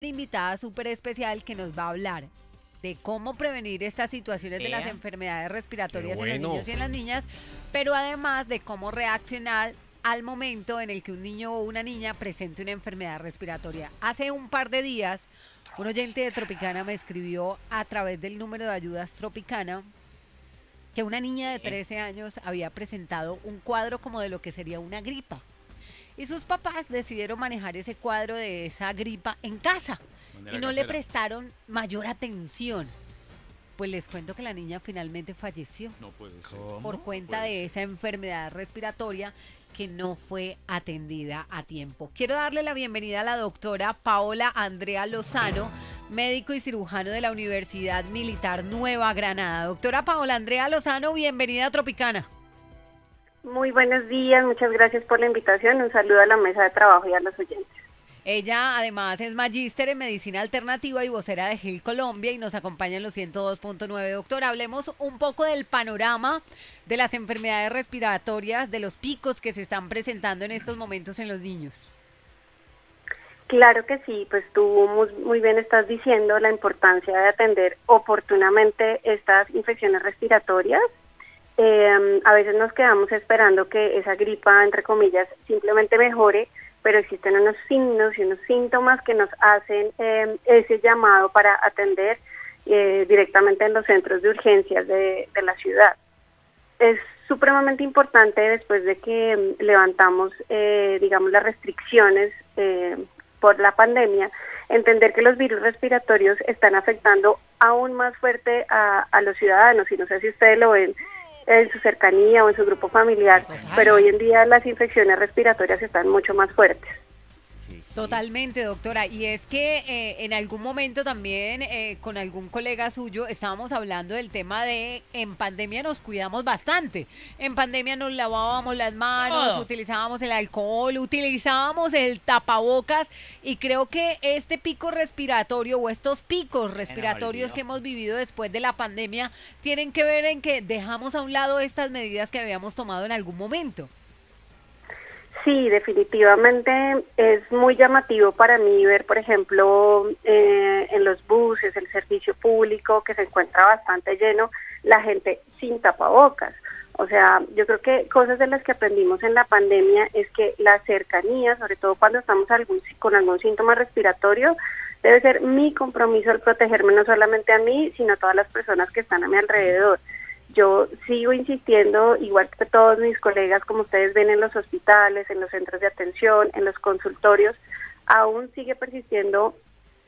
Invitada súper especial que nos va a hablar de cómo prevenir estas situaciones de las enfermedades respiratorias en los niños y en las niñas, pero además de cómo reaccionar al momento en el que un niño o una niña presente una enfermedad respiratoria. Hace un par de días, un oyente de Tropicana me escribió a través del número de ayudas Tropicana que una niña de 13 años había presentado un cuadro como de lo que sería una gripa. Y sus papás decidieron manejar ese cuadro de esa gripa en casa y no le prestaron mayor atención. Pues les cuento que la niña finalmente falleció. No puede ser. Por cuenta de esa enfermedad respiratoria que no fue atendida a tiempo. Quiero darle la bienvenida a la doctora Paola Andrea Lozano, médico y cirujano de la Universidad Militar Nueva Granada. Doctora Paola Andrea Lozano, bienvenida a Tropicana. Muy buenos días, muchas gracias por la invitación. Un saludo a la mesa de trabajo y a los oyentes. Ella además es magíster en medicina alternativa y vocera de GIL Colombia y nos acompaña en los 102.9. Doctora, hablemos un poco del panorama de las enfermedades respiratorias, de los picos que se están presentando en estos momentos en los niños. Claro que sí, pues tú muy bien estás diciendo la importancia de atender oportunamente estas infecciones respiratorias. A veces nos quedamos esperando que esa gripa, entre comillas, simplemente mejore, pero existen unos signos y unos síntomas que nos hacen ese llamado para atender directamente en los centros de urgencias de la ciudad. Es supremamente importante después de que levantamos, digamos, las restricciones por la pandemia, entender que los virus respiratorios están afectando aún más fuerte a los ciudadanos, y no sé si ustedes lo ven en su cercanía o en su grupo familiar, pero hoy en día las infecciones respiratorias están mucho más fuertes. Totalmente, doctora. Y es que en algún momento también con algún colega suyo estábamos hablando del tema de en pandemia nos cuidamos bastante. En pandemia nos lavábamos las manos, utilizábamos el alcohol, utilizábamos el tapabocas y creo que este pico respiratorio o estos picos respiratorios que hemos vivido después de la pandemia tienen que ver en que dejamos a un lado estas medidas que habíamos tomado en algún momento. Sí, definitivamente es muy llamativo para mí ver, por ejemplo, en los buses, el servicio público que se encuentra bastante lleno, la gente sin tapabocas. O sea, yo creo que cosas de las que aprendimos en la pandemia es que la cercanía, sobre todo cuando estamos con algún síntoma respiratorio, debe ser mi compromiso el protegerme no solamente a mí, sino a todas las personas que están a mi alrededor. Yo sigo insistiendo, igual que todos mis colegas, como ustedes ven en los hospitales, en los centros de atención, en los consultorios, aún sigue persistiendo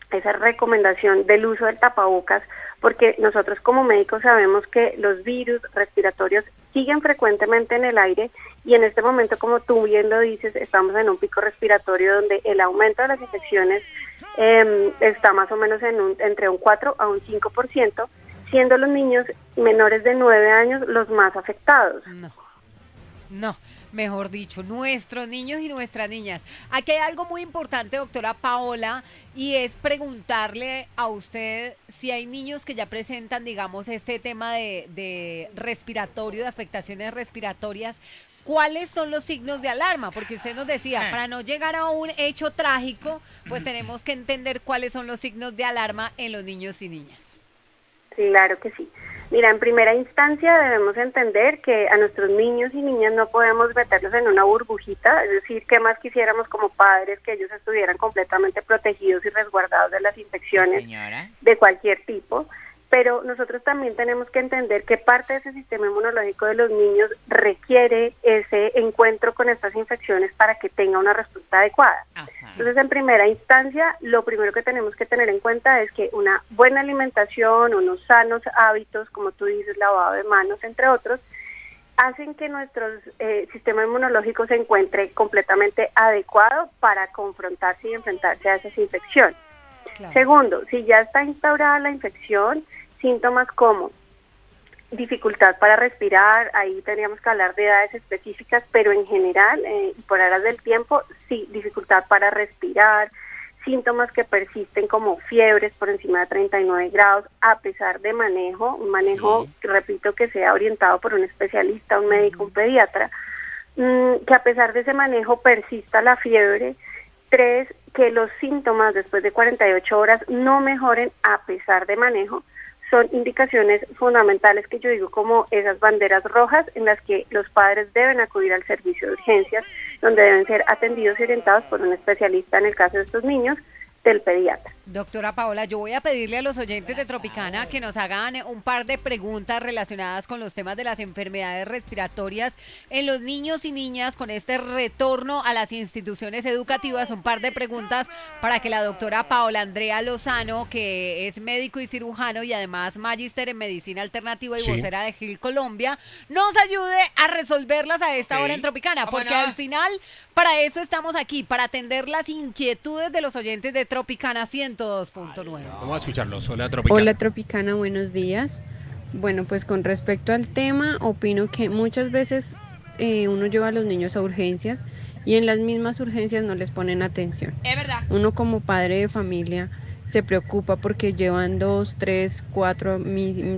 esa recomendación del uso del tapabocas, porque nosotros como médicos sabemos que los virus respiratorios siguen frecuentemente en el aire y en este momento, como tú bien lo dices, estamos en un pico respiratorio donde el aumento de las infecciones está más o menos entre un 4 a un 5%, siendo los niños menores de 9 años los más afectados. No, mejor dicho, nuestros niños y nuestras niñas. Aquí hay algo muy importante, doctora Paola, y es preguntarle a usted si hay niños que ya presentan, digamos, este tema de respiratorio, de afectaciones respiratorias. ¿Cuáles son los signos de alarma? Porque usted nos decía, para no llegar a un hecho trágico, pues tenemos que entender cuáles son los signos de alarma en los niños y niñas. Claro que sí. Mira, en primera instancia debemos entender que a nuestros niños y niñas no podemos meterlos en una burbujita, es decir, que más quisiéramos como padres que ellos estuvieran completamente protegidos y resguardados de las infecciones de cualquier tipo, pero nosotros también tenemos que entender que parte de ese sistema inmunológico de los niños requiere ese encuentro con estas infecciones para que tenga una respuesta adecuada. Entonces, en primera instancia, lo primero que tenemos que tener en cuenta es que una buena alimentación, unos sanos hábitos, como tú dices, lavado de manos, entre otros, hacen que nuestro sistema inmunológico se encuentre completamente adecuado para confrontarse y enfrentarse a esas infecciones. Claro. Segundo, si ya está instaurada la infección, síntomas como dificultad para respirar, ahí tendríamos que hablar de edades específicas, pero en general, y por horas del tiempo, sí, dificultad para respirar, síntomas que persisten como fiebres por encima de 39 grados, a pesar de un manejo, repito, que sea orientado por un especialista, un médico, un pediatra, que a pesar de ese manejo persista la fiebre. 3, que los síntomas después de 48 horas no mejoren a pesar de manejo, son indicaciones fundamentales que yo digo como esas banderas rojas en las que los padres deben acudir al servicio de urgencias, donde deben ser atendidos y orientados por un especialista, en el caso de estos niños, del pediatra. Doctora Paola, yo voy a pedirle a los oyentes de Tropicana que nos hagan un par de preguntas relacionadas con los temas de las enfermedades respiratorias en los niños y niñas con este retorno a las instituciones educativas. Un par de preguntas para que la doctora Paola Andrea Lozano, que es médico y cirujano y además magíster en medicina alternativa y vocera de GIL Colombia, nos ayude a resolverlas a esta hora en Tropicana, porque al final para eso estamos aquí, para atender las inquietudes de los oyentes de Tropicana 102.9. Vamos a escucharlos. Hola, Tropicana. Hola, Tropicana, buenos días. Bueno, pues con respecto al tema, opino que muchas veces uno lleva a los niños a urgencias y en las mismas urgencias no les ponen atención. Es verdad. Uno como padre de familia se preocupa porque llevan 2, 3, 4,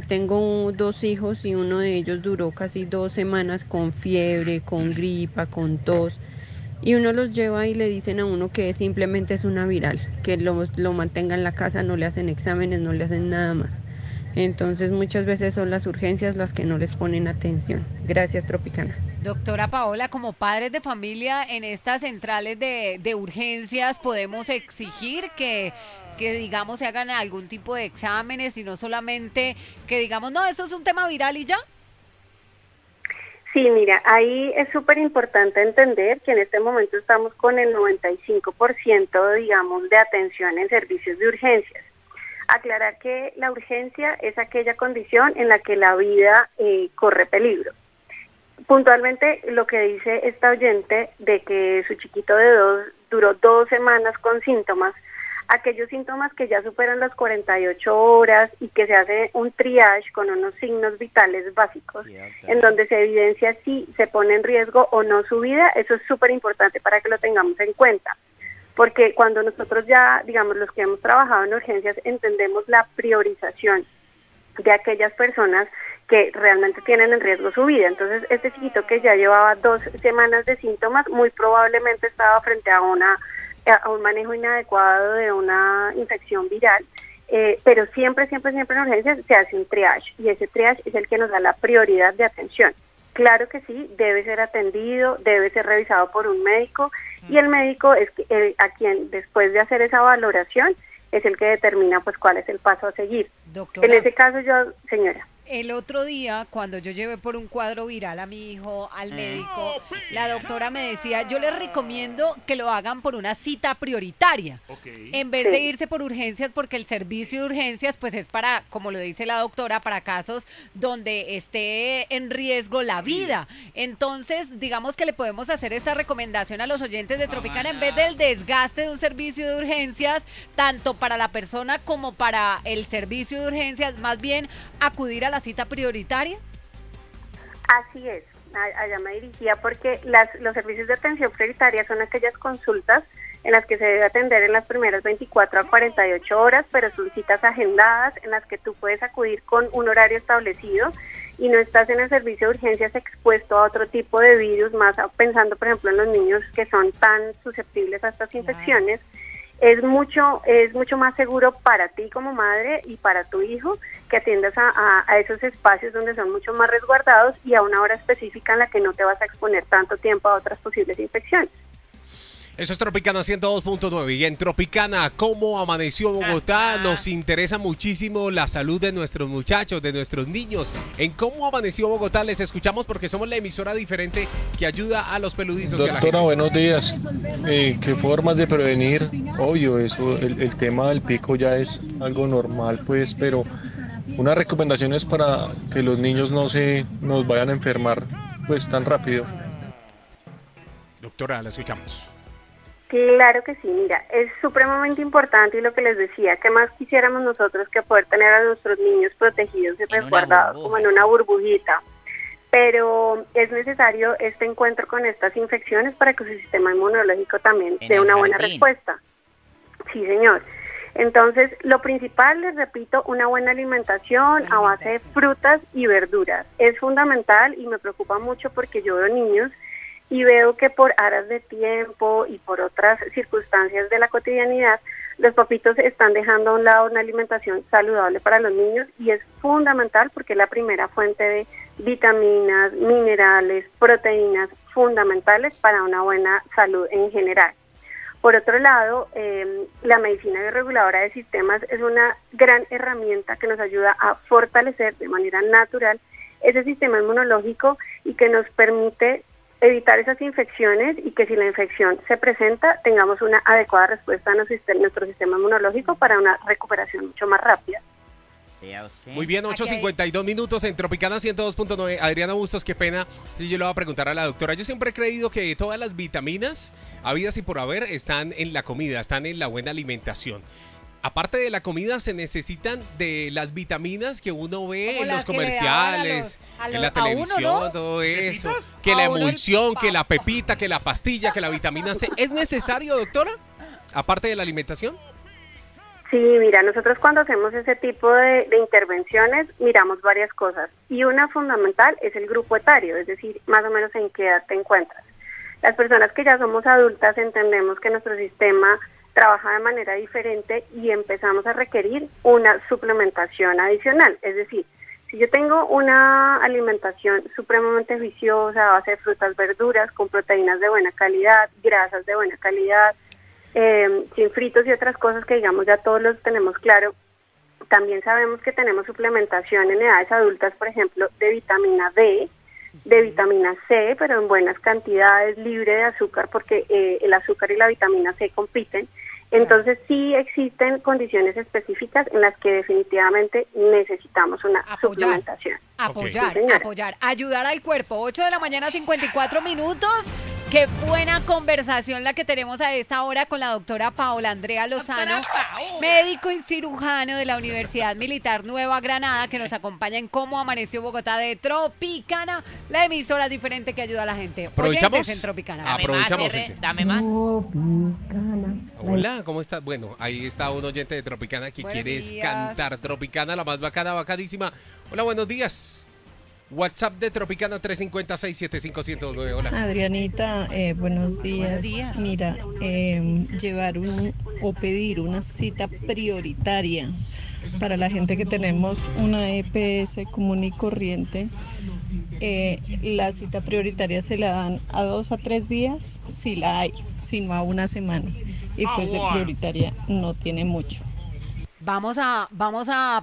tengo 2 hijos y uno de ellos duró casi 2 semanas con fiebre, con gripa, con tos. Y uno los lleva y le dicen a uno que simplemente es una viral, que lo mantenga en la casa, no le hacen exámenes, no le hacen nada más. Entonces muchas veces son las urgencias las que no les ponen atención. Gracias, Tropicana. Doctora Paola, como padres de familia en estas centrales de urgencias, ¿podemos exigir que digamos se hagan algún tipo de exámenes y no solamente que digamos, no, eso es un tema viral y ya? Sí, mira, ahí es súper importante entender que en este momento estamos con el 95%, digamos, de atención en servicios de urgencias. Aclarar que la urgencia es aquella condición en la que la vida corre peligro. Puntualmente, lo que dice esta oyente de que su chiquito duró 2 semanas con síntomas, aquellos síntomas que ya superan las 48 horas y que se hace un triage con unos signos vitales básicos, en donde se evidencia si se pone en riesgo o no su vida. Eso es súper importante para que lo tengamos en cuenta, porque cuando nosotros ya, digamos, los que hemos trabajado en urgencias, entendemos la priorización de aquellas personas que realmente tienen en riesgo su vida. Entonces, este chiquito que ya llevaba 2 semanas de síntomas, muy probablemente estaba frente a un manejo inadecuado de una infección viral, pero siempre en urgencias se hace un triage, y ese triage es el que nos da la prioridad de atención. Claro que sí, debe ser atendido, debe ser revisado por un médico, y el médico es a quien, después de hacer esa valoración, es el que determina pues cuál es el paso a seguir. Doctora, en ese caso señora. El otro día, cuando yo llevé por un cuadro viral a mi hijo al médico, la doctora me decía, yo les recomiendo que lo hagan por una cita prioritaria, en vez de irse por urgencias, porque el servicio de urgencias pues es para, como lo dice la doctora, para casos donde esté en riesgo la vida. Entonces, digamos que le podemos hacer esta recomendación a los oyentes de Tropicana, en vez del desgaste de un servicio de urgencias, tanto para la persona como para el servicio de urgencias, más bien acudir a la cita prioritaria. Así es, allá me dirigía, porque los servicios de atención prioritaria son aquellas consultas en las que se debe atender en las primeras 24 a 48 horas, pero son citas agendadas en las que tú puedes acudir con un horario establecido y no estás en el servicio de urgencias expuesto a otro tipo de virus, más pensando por ejemplo en los niños que son tan susceptibles a estas infecciones. Es mucho más seguro para ti como madre y para tu hijo que atiendas a esos espacios donde son mucho más resguardados y a una hora específica en la que no te vas a exponer tanto tiempo a otras posibles infecciones. Eso es Tropicana 102.9. Y en Tropicana, ¿cómo amaneció Bogotá? Nos interesa muchísimo la salud de nuestros muchachos, de nuestros niños. En cómo amaneció Bogotá les escuchamos porque somos la emisora diferente que ayuda a los peluditos. Doctora, buenos días. ¿Qué formas de prevenir? Obvio, eso, el tema del pico ya es algo normal, pues, pero unas recomendaciones para que los niños no nos vayan a enfermar pues tan rápido. Doctora, la escuchamos. Claro que sí, mira, es supremamente importante y lo que les decía, ¿qué más quisiéramos nosotros que poder tener a nuestros niños protegidos y resguardados como en una burbujita? Pero es necesario este encuentro con estas infecciones para que su sistema inmunológico también dé una buena respuesta. Sí, señor. Entonces, lo principal, les repito, una buena alimentación a base de frutas y verduras. Es fundamental y me preocupa mucho porque yo veo niños y veo que por aras de tiempo y por otras circunstancias de la cotidianidad, los papitos están dejando a un lado una alimentación saludable para los niños, y es fundamental porque es la primera fuente de vitaminas, minerales, proteínas fundamentales para una buena salud en general. Por otro lado, la medicina bioreguladora de sistemas es una gran herramienta que nos ayuda a fortalecer de manera natural ese sistema inmunológico y que nos permite evitar esas infecciones, y que si la infección se presenta tengamos una adecuada respuesta a nuestro sistema inmunológico para una recuperación mucho más rápida. Muy bien, 8:52 minutos en Tropicana 102.9. Adriana Bustos, qué pena, yo le voy a preguntar a la doctora. Yo siempre he creído que todas las vitaminas habidas y por haber están en la comida, están en la buena alimentación. Aparte de la comida, se necesitan de las vitaminas que uno ve en los comerciales, en la televisión, ¿no? Todo eso. ¿Pepitas? Que la emulsión, que la pepita, que la pastilla, que la vitamina C. ¿Es necesario, doctora? Aparte de la alimentación. Sí, mira, nosotros cuando hacemos ese tipo de intervenciones miramos varias cosas, y una fundamental es el grupo etario, es decir, más o menos en qué edad te encuentras. Las personas que ya somos adultas entendemos que nuestro sistema trabaja de manera diferente y empezamos a requerir una suplementación adicional, es decir, si yo tengo una alimentación supremamente juiciosa a base de frutas, verduras, con proteínas de buena calidad, grasas de buena calidad, sin fritos y otras cosas que digamos ya todos los tenemos claro, también sabemos que tenemos suplementación en edades adultas, por ejemplo, de vitamina D, de vitamina C, pero en buenas cantidades, libre de azúcar, porque el azúcar y la vitamina C compiten. Entonces sí existen condiciones específicas en las que definitivamente necesitamos una suplementación. Apoyar, ayudar al cuerpo. 8 de la mañana, 54 minutos. Qué buena conversación la que tenemos a esta hora con la doctora Paola Andrea Lozano, médico y cirujano de la Universidad Militar Nueva Granada, que nos acompaña en Cómo Amaneció Bogotá de Tropicana, la emisora diferente que ayuda a la gente. ¿Aprovechamos? En Tropicana. Aprovechamos. Dame más. Tropicana. Hola, ¿cómo estás? Bueno, ahí está un oyente de Tropicana que quiere cantar Tropicana, la más bacana, bacadísima. Hola, buenos días. WhatsApp de Tropicana 350-675-109. Hola. Adrianita, buenos días. Buenos días. Mira, llevar o pedir una cita prioritaria para la gente que tenemos una EPS común y corriente. La cita prioritaria se la dan a 2 a 3 días, si la hay, si no a una semana. Y pues de prioritaria no tiene mucho. Vamos a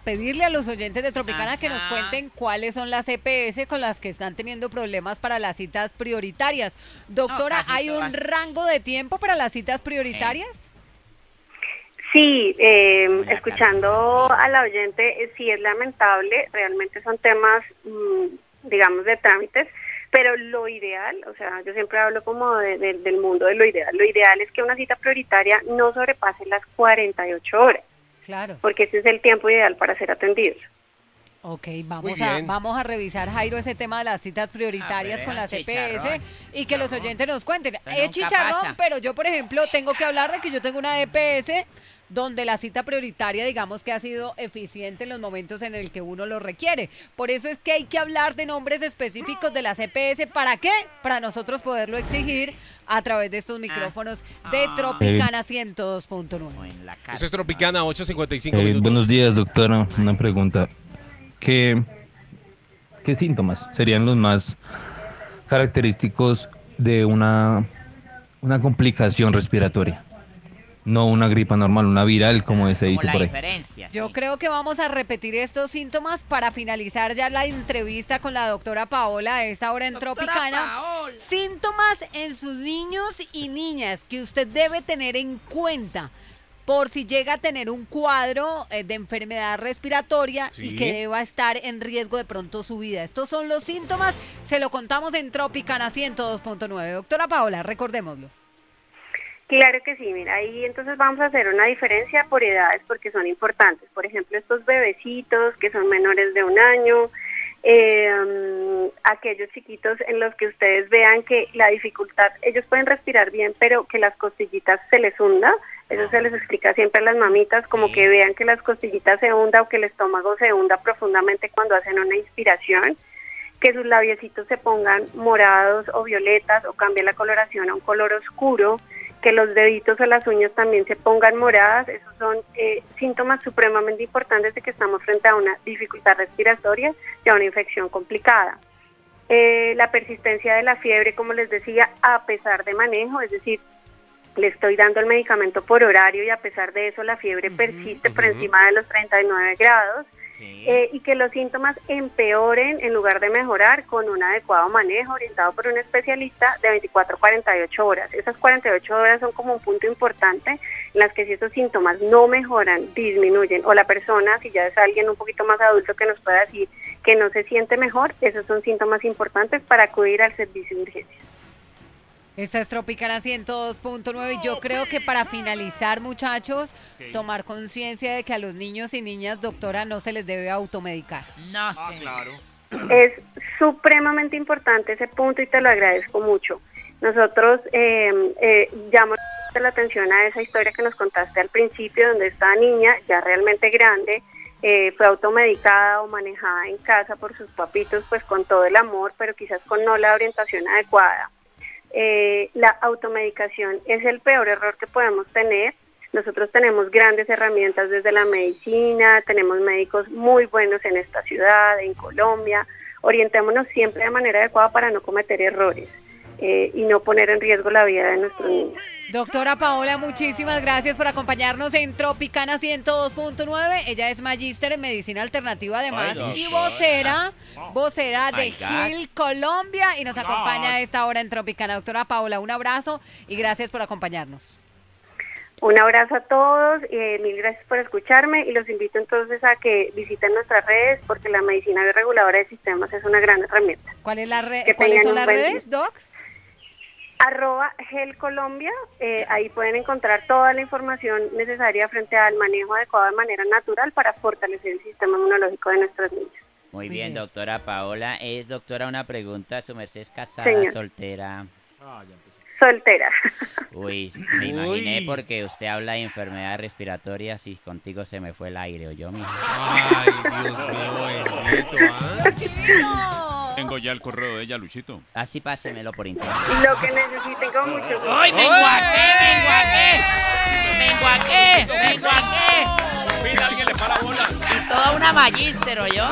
pedirle a los oyentes de Tropicana que nos cuenten cuáles son las EPS con las que están teniendo problemas para las citas prioritarias. Doctora, ¿hay un rango de tiempo para las citas prioritarias? Sí, escuchando a la oyente, sí es lamentable, realmente son temas, digamos, de trámites, pero lo ideal, o sea, yo siempre hablo como del mundo de lo ideal es que una cita prioritaria no sobrepase las 48 horas. Claro. Porque ese es el tiempo ideal para ser atendidos. Ok, vamos a revisar, Jairo, ese tema de las citas prioritarias con las EPS y que los oyentes nos cuenten. Es chicharrón, pero yo, por ejemplo, tengo que hablar de que yo tengo una EPS donde la cita prioritaria, digamos que ha sido eficiente en los momentos en el que uno lo requiere. Por eso es que hay que hablar de nombres específicos de las EPS. ¿Para qué? Para nosotros poderlo exigir a través de estos micrófonos de Tropicana 102.9. Eso es Tropicana, 8:55 minutos. Buenos días, doctora. Una pregunta. ¿Qué síntomas serían los más característicos de una complicación respiratoria? No una gripa normal, una viral, como se dice por ahí. Yo creo que vamos a repetir estos síntomas para finalizar ya la entrevista con la doctora Paola a esta hora en Tropicana. Síntomas en sus niños y niñas que usted debe tener en cuenta por si llega a tener un cuadro de enfermedad respiratoria y que deba estar en riesgo de pronto su vida. Estos son los síntomas, se lo contamos en Tropicana 102.9. Doctora Paola, recordémoslos. Claro que sí, mira, ahí entonces vamos a hacer una diferencia por edades porque son importantes. Por ejemplo, estos bebecitos que son menores de 1 año, aquellos chiquitos en los que ustedes vean que la dificultad, ellos pueden respirar bien, pero que las costillitas se les hunda. Eso se les explica siempre a las mamitas, como que vean que las costillitas se hundan o que el estómago se hunda profundamente cuando hacen una inspiración. que sus labiecitos se pongan morados o violetas o cambie la coloración a un color oscuro, que los deditos o las uñas también se pongan moradas. Esos son síntomas supremamente importantes de que estamos frente a una dificultad respiratoria y a una infección complicada. La persistencia de la fiebre, como les decía, a pesar de manejo, es decir, le estoy dando el medicamento por horario y a pesar de eso la fiebre persiste por encima de los 39 grados. Y que los síntomas empeoren en lugar de mejorar con un adecuado manejo orientado por un especialista de 24 a 48 horas. Esas 48 horas son como un punto importante en las que si esos síntomas no mejoran, disminuyen, o la persona, si ya es alguien un poquito más adulto que nos pueda decir que no se siente mejor, esos son síntomas importantes para acudir al servicio de urgencias. Esta es Tropicana 102.9. Yo creo que para finalizar, muchachos, tomar conciencia de que a los niños y niñas, doctora, no se les debe automedicar. No sé. Claro. Es supremamente importante ese punto y te lo agradezco mucho. Nosotros llamamos la atención a esa historia que nos contaste al principio, donde esta niña, ya realmente grande, fue automedicada o manejada en casa por sus papitos, pues con todo el amor, pero quizás con no la orientación adecuada. La automedicación es el peor error que podemos tener. Nosotros tenemos grandes herramientas desde la medicina, tenemos médicos muy buenos en esta ciudad, en Colombia. Orientémonos siempre de manera adecuada para no cometer errores y no poner en riesgo la vida de nuestros niños. Doctora Paola, muchísimas gracias por acompañarnos en Tropicana 102.9. Ella es magíster en medicina alternativa además y vocera de Gil Colombia y nos acompaña a esta hora en Tropicana. Doctora Paola, un abrazo y gracias por acompañarnos. Un abrazo a todos, mil gracias por escucharme y los invito entonces a que visiten nuestras redes porque la medicina bioreguladora de sistemas es una gran herramienta. ¿Cuáles son las redes, Doc? @Gel Colombia, ahí pueden encontrar toda la información necesaria frente al manejo adecuado de manera natural para fortalecer el sistema inmunológico de nuestros niños. Muy bien, doctora Paola. Doctora, una pregunta, ¿su merced es casada, soltera? Soltera. Uy, me imaginé porque usted habla de enfermedades respiratorias y contigo se me fue el aire, ¿oyó, mija? Ay, Dios mío, bendito, Tengo ya el correo de ella, Luchito. Así pásemelo por internet. Lo que necesiten con mucho gusto. ¡Ay, me enguaqué! Mira, alguien le para bola. Y toda una magíster, ¿oyó?